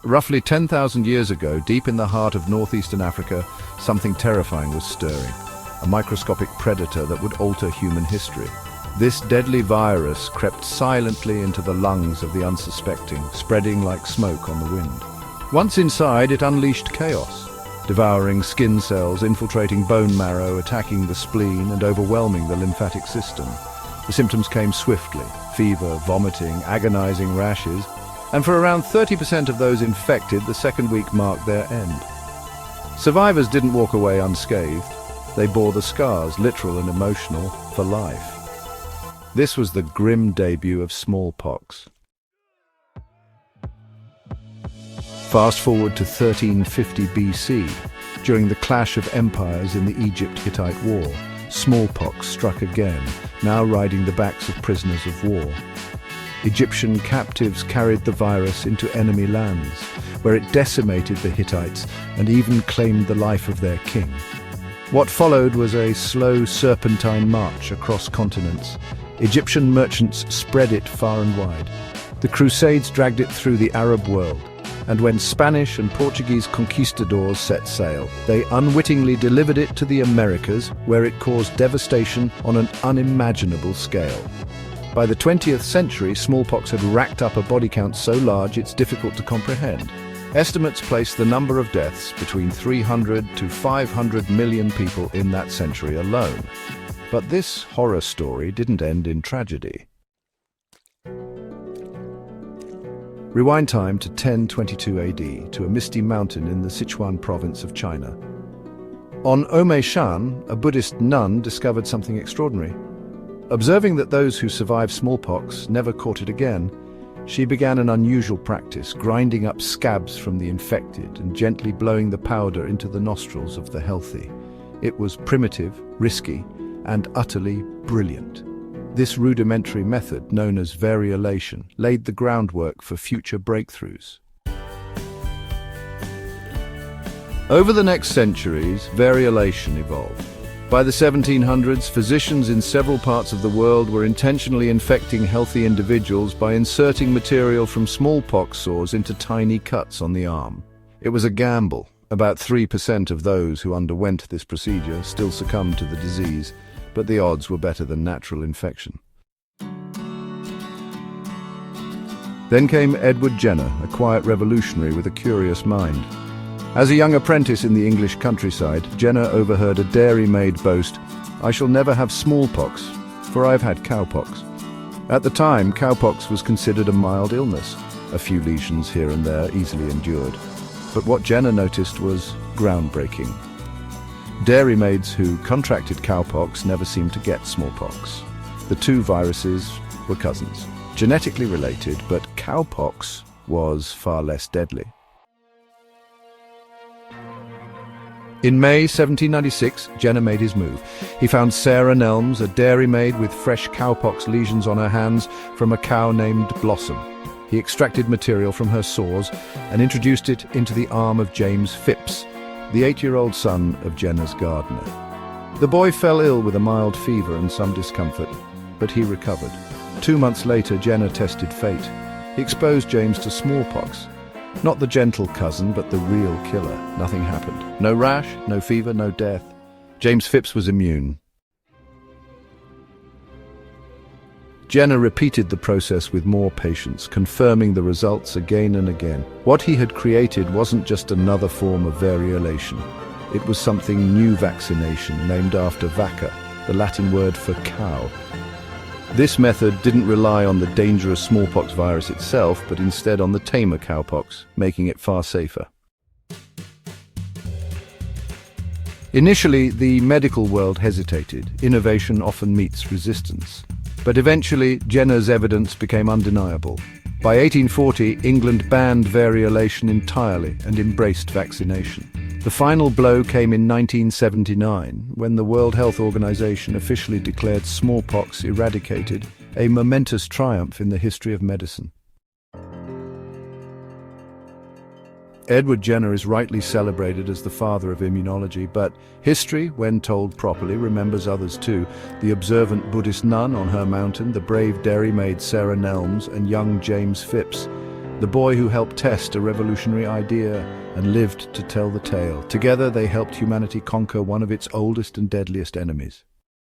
Roughly 10,000 years ago, deep in the heart of northeastern Africa, something terrifying was stirring. A microscopic predator that would alter human history. This deadly virus crept silently into the lungs of the unsuspecting, spreading like smoke on the wind. Once inside, it unleashed chaos, devouring skin cells, infiltrating bone marrow, attacking the spleen, and overwhelming the lymphatic system. The symptoms came swiftly: fever, vomiting, agonizing rashes, and for around 30% of those infected, the second week marked their end. Survivors didn't walk away unscathed. They bore the scars, literal and emotional, for life. This was the grim debut of smallpox. Fast forward to 1350 BC, during the clash of empires in the Egypt-Hittite War, smallpox struck again, now riding the backs of prisoners of war. Egyptian captives carried the virus into enemy lands, where it decimated the Hittites and even claimed the life of their king. What followed was a slow serpentine march across continents. Egyptian merchants spread it far and wide. The Crusades dragged it through the Arab world, and when Spanish and Portuguese conquistadors set sail, they unwittingly delivered it to the Americas, where it caused devastation on an unimaginable scale. By the 20th century, smallpox had racked up a body count so large it's difficult to comprehend. Estimates place the number of deaths between 300 to 500 million people in that century alone. But this horror story didn't end in tragedy. Rewind time to 1022 AD, to a misty mountain in the Sichuan province of China. On Shan, a Buddhist nun discovered something extraordinary. Observing that those who survived smallpox never caught it again, she began an unusual practice, grinding up scabs from the infected and gently blowing the powder into the nostrils of the healthy. It was primitive, risky, and utterly brilliant. This rudimentary method, known as variolation, laid the groundwork for future breakthroughs. Over the next centuries, variolation evolved. By the 1700s, physicians in several parts of the world were intentionally infecting healthy individuals by inserting material from smallpox sores into tiny cuts on the arm. It was a gamble. About 3% of those who underwent this procedure still succumbed to the disease, but the odds were better than natural infection. Then came Edward Jenner, a quiet revolutionary with a curious mind. As a young apprentice in the English countryside, Jenner overheard a dairymaid boast, "I shall never have smallpox, for I've had cowpox." At the time, cowpox was considered a mild illness, a few lesions here and there easily endured. But what Jenner noticed was groundbreaking. Dairymaids who contracted cowpox never seemed to get smallpox. The two viruses were cousins, genetically related, but cowpox was far less deadly. In May 1796, Jenner made his move. He found Sarah Nelms, a dairymaid with fresh cowpox lesions on her hands from a cow named Blossom. He extracted material from her sores and introduced it into the arm of James Phipps, the 8-year-old son of Jenner's gardener. The boy fell ill with a mild fever and some discomfort, but he recovered. 2 months later, Jenner tested fate. He exposed James to smallpox. Not the gentle cousin, but the real killer. Nothing happened. No rash, no fever, no death. James Phipps was immune. Jenner repeated the process with more patience, confirming the results again and again. What he had created wasn't just another form of variolation. It was something new: vaccination, named after vacca, the Latin word for cow. This method didn't rely on the dangerous smallpox virus itself, but instead on the tamer cowpox, making it far safer. Initially, the medical world hesitated. Innovation often meets resistance. But eventually, Jenner's evidence became undeniable. By 1840, England banned variolation entirely and embraced vaccination. The final blow came in 1979, when the World Health Organization officially declared smallpox eradicated, a momentous triumph in the history of medicine. Edward Jenner is rightly celebrated as the father of immunology, but history, when told properly, remembers others too. The observant Buddhist nun on her mountain, the brave dairymaid Sarah Nelms, and young James Phipps. the boy who helped test a revolutionary idea and lived to tell the tale. Together, they helped humanity conquer one of its oldest and deadliest enemies.